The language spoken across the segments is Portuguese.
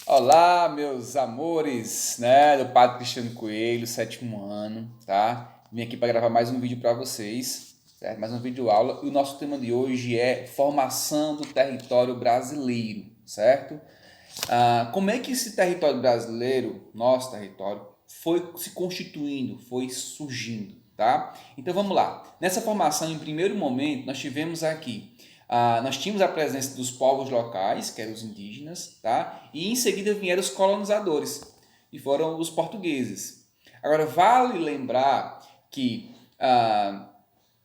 Olá, meus amores, né, do Padre Cristiano Coelho, sétimo ano, tá? Vim aqui para gravar mais um vídeo para vocês, certo? Mais um vídeo aula. E o nosso tema de hoje é formação do território brasileiro, certo? Como é que esse território brasileiro, nosso território, foi se constituindo, foi surgindo, tá? Então vamos lá. Nessa formação, em primeiro momento, nós tivemos aqui nós tínhamos a presença dos povos locais, que eram os indígenas, tá? E em seguida vieram os colonizadores, e foram os portugueses. Agora, vale lembrar que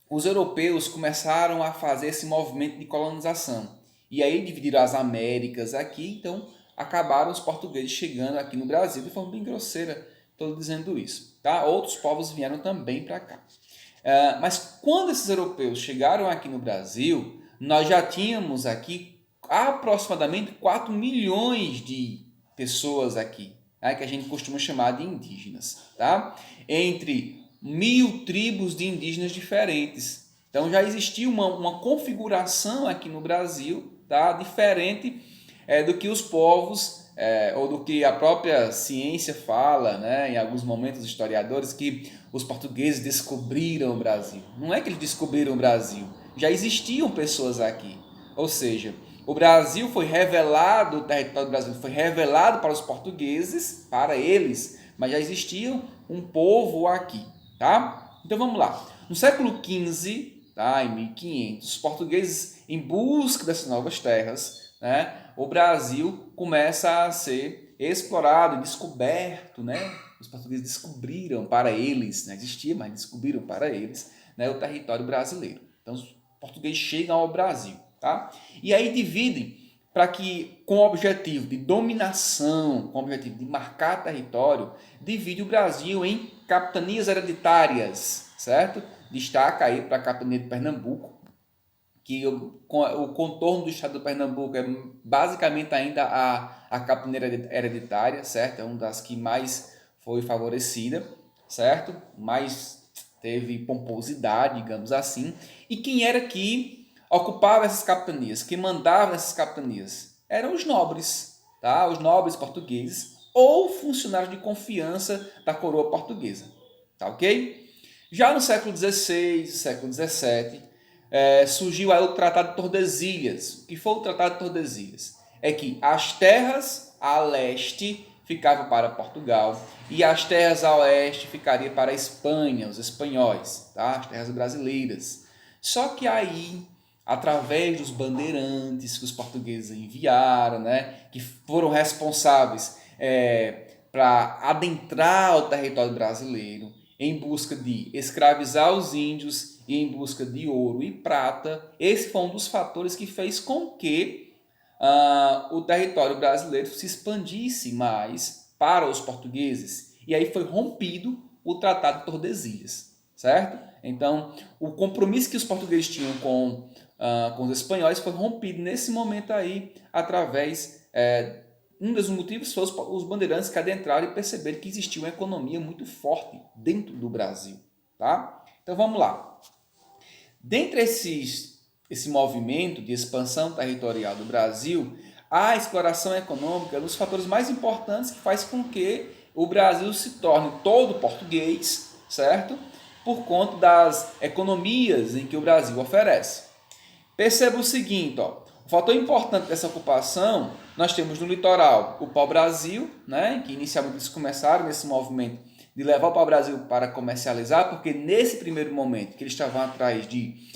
os europeus começaram a fazer esse movimento de colonização. E aí dividiram as Américas aqui, então acabaram os portugueses chegando aqui no Brasil de forma bem grosseira, estou dizendo isso. Tá? Outros povos vieram também para cá. Mas quando esses europeus chegaram aqui no Brasil, nós já tínhamos aqui aproximadamente 4 milhões de pessoas aqui, tá? Que a gente costuma chamar de indígenas, tá? Entre 1.000 tribos de indígenas diferentes. Então já existia uma configuração aqui no Brasil, tá? Diferente do que os povos ou do que a própria ciência fala, né, em alguns momentos, historiadores, que os portugueses descobriram o Brasil. Não é que eles descobriram o Brasil, já existiam pessoas aqui. Ou seja, o Brasil foi revelado, o território do Brasil foi revelado para os portugueses, para eles, mas já existia um povo aqui, tá? Então vamos lá. No século XV, tá, em 1500, os portugueses, em busca dessas novas terras, né, o Brasil começa a ser explorado, descoberto, né? Os portugueses descobriram para eles, não existia, mas descobriram para eles, né, o território brasileiro. Então os portugueses chegam ao Brasil, tá? E aí dividem para que, com o objetivo de dominação, com o objetivo de marcar território, divide o Brasil em capitanias hereditárias, certo? Destaca aí para a capitania de Pernambuco, que o contorno do estado do Pernambuco é basicamente ainda a capitania hereditária, certo? É uma das que mais foi favorecida, certo? Mais teve pomposidade, digamos assim. E quem era que ocupava essas capitanias, que mandava nessas capitanias? Eram os nobres, tá? Os nobres portugueses ou funcionários de confiança da coroa portuguesa, tá ok? Já no século XVI, século XVII, surgiu aí o Tratado de Tordesilhas. O que foi o Tratado de Tordesilhas? É que as terras a leste ficavam para Portugal e as terras a oeste ficariam para a Espanha, os espanhóis, tá? As terras brasileiras. Só que aí, através dos bandeirantes que os portugueses enviaram, né, que foram responsáveis para adentrar o território brasileiro, em busca de escravizar os índios e em busca de ouro e prata. Esse foi um dos fatores que fez com que o território brasileiro se expandisse mais para os portugueses. E aí foi rompido o Tratado de Tordesilhas, certo? Então, o compromisso que os portugueses tinham com os espanhóis foi rompido nesse momento aí, através um dos motivos foi os bandeirantes que adentraram e perceberam que existia uma economia muito forte dentro do Brasil, tá? Então vamos lá. Dentre esse movimento de expansão territorial do Brasil, a exploração econômica é um dos fatores mais importantes que faz com que o Brasil se torne todo português, certo? Por conta das economias em que o Brasil oferece. Perceba o seguinte, ó, o fator importante dessa ocupação, nós temos no litoral o pau-brasil, né, que inicialmente eles começaram nesse movimento de levar o pau-brasil para comercializar, porque nesse primeiro momento que eles estavam atrás de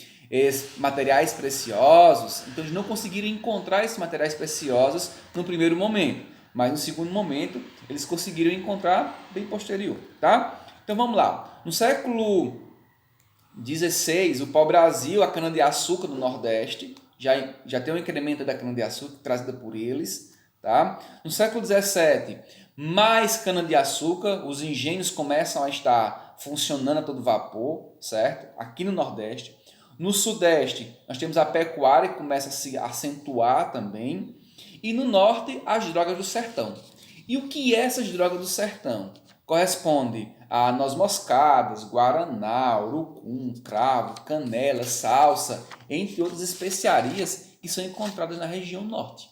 materiais preciosos, então eles não conseguiram encontrar esses materiais preciosos no primeiro momento, mas no segundo momento eles conseguiram encontrar bem posterior, tá? Então vamos lá, no século 16, o pau-brasil, a cana-de-açúcar do Nordeste, já tem um incremento da cana-de-açúcar trazida por eles. Tá? No século 17, mais cana-de-açúcar, os engenhos começam a estar funcionando a todo vapor, certo? Aqui no Nordeste. No Sudeste, nós temos a pecuária que começa a se acentuar também. E no Norte, as drogas do sertão. E o que é essas drogas do sertão? Corresponde a noz moscadas, guaraná, urucum, cravo, canela, salsa, entre outras especiarias que são encontradas na região norte.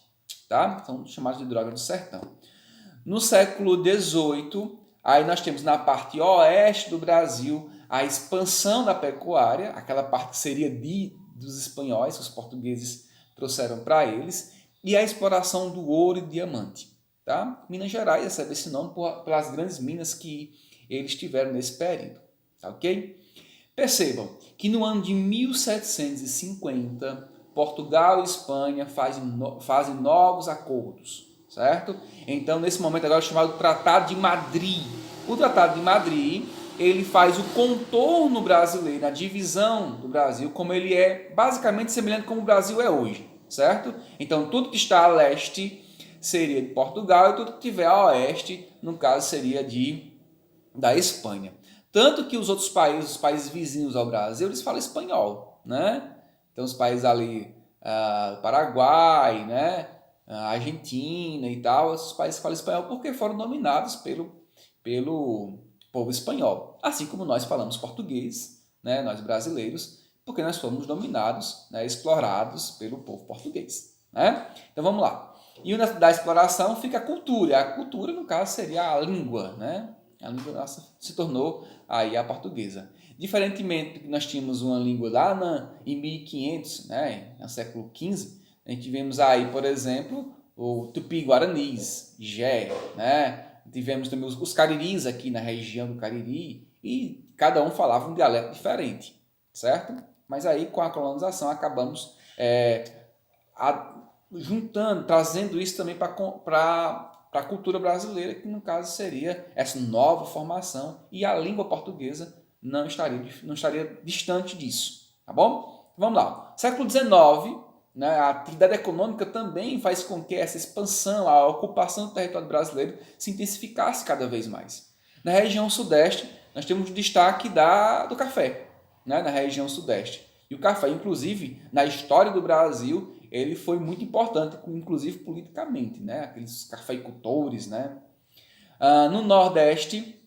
tá? São chamados de drogas do sertão. No século XVIII, aí nós temos na parte oeste do Brasil a expansão da pecuária, aquela parte que seria dos espanhóis, que os portugueses trouxeram para eles, e a exploração do ouro e diamante. Tá? Minas Gerais recebe esse nome pelas grandes minas que eles tiveram nesse período. Tá, ok? Percebam que no ano de 1750, Portugal e Espanha fazem novos acordos, certo? Então, nesse momento agora é chamado Tratado de Madrid. O Tratado de Madrid, ele faz o contorno brasileiro, a divisão do Brasil, como ele é basicamente semelhante como o Brasil é hoje, certo? Então, tudo que está a leste seria de Portugal e tudo que tiver a oeste, no caso, seria da Espanha. Tanto que os outros países, os países vizinhos ao Brasil, eles falam espanhol, né? Então, os países ali, Paraguai, né? Argentina e tal, esses países falam espanhol porque foram dominados pelo povo espanhol. Assim como nós falamos português, né? Nós brasileiros, porque nós fomos dominados, né? Explorados pelo povo português, né? Então, vamos lá. E da exploração fica a cultura. E a cultura, no caso, seria a língua, né? A língua nossa se tornou aí a portuguesa. Diferentemente do que nós tínhamos uma língua lá em 1500, né? No século XV, a gente tivemos aí, por exemplo, o Tupi-Guaranis, Gé, né? Tivemos também os cariris aqui na região do Cariri e cada um falava um dialeto diferente, certo? Mas aí, com a colonização, acabamos juntando, trazendo isso também para a cultura brasileira, que no caso seria essa nova formação, e a língua portuguesa não estaria distante disso, tá bom? Vamos lá. Século XIX, né, a atividade econômica também faz com que essa expansão, a ocupação do território brasileiro se intensificasse cada vez mais. Na região sudeste, nós temos o destaque do café, né, na região sudeste. E o café, inclusive, na história do Brasil, ele foi muito importante, inclusive politicamente, né? Aqueles cafeicultores, né? No Nordeste,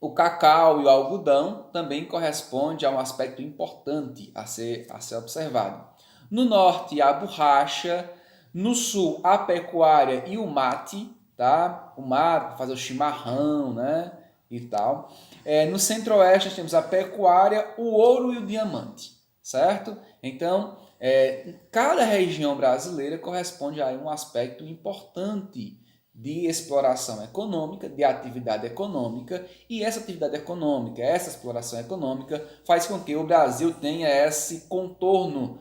o cacau e o algodão também correspondem a um aspecto importante a ser observado. No Norte, a borracha. No Sul, a pecuária e o mate, tá? O mate para fazer o chimarrão, né? E tal. No Centro-Oeste, nós temos a pecuária, o ouro e o diamante, certo? Então, cada região brasileira corresponde a um aspecto importante de exploração econômica, de atividade econômica, e essa atividade econômica, essa exploração econômica faz com que o Brasil tenha esse contorno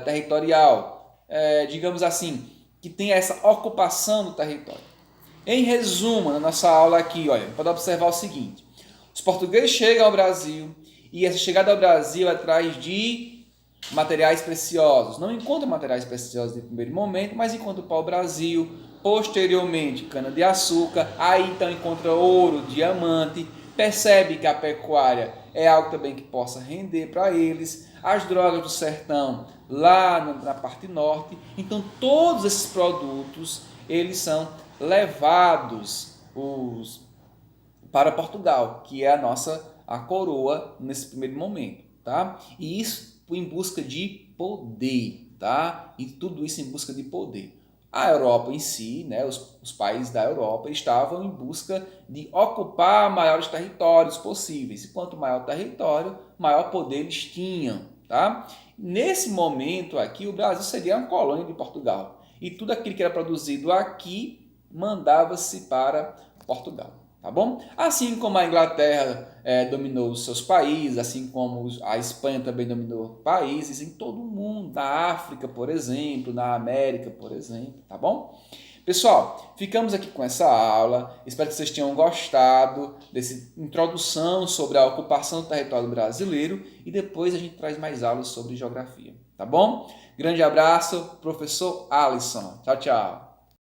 territorial, digamos assim, que tenha essa ocupação do território. Em resumo, na nossa aula aqui, olha, pode observar o seguinte: os portugueses chegam ao Brasil e essa chegada ao Brasil é atrás de materiais preciosos. Não encontra materiais preciosos de primeiro momento, mas encontra o pau-brasil, posteriormente cana-de-açúcar, aí então encontra ouro, diamante, percebe que a pecuária é algo também que possa render para eles, as drogas do sertão lá na parte norte. Então todos esses produtos, eles são levados para Portugal, que é a coroa nesse primeiro momento, tá? E isso em busca de poder, tá? E tudo isso em busca de poder. A Europa em si, né, os países da Europa estavam em busca de ocupar maiores territórios possíveis. E quanto maior o território, maior poder eles tinham, tá? Nesse momento aqui, o Brasil seria uma colônia de Portugal. E tudo aquilo que era produzido aqui mandava-se para Portugal. Tá bom? Assim como a Inglaterra dominou os seus países, assim como a Espanha também dominou países em todo o mundo, na África, por exemplo, na América, por exemplo, tá bom? Pessoal, ficamos aqui com essa aula, espero que vocês tenham gostado dessa introdução sobre a ocupação do território brasileiro e depois a gente traz mais aulas sobre geografia, tá bom? Grande abraço, professor Alisson. Tchau, tchau.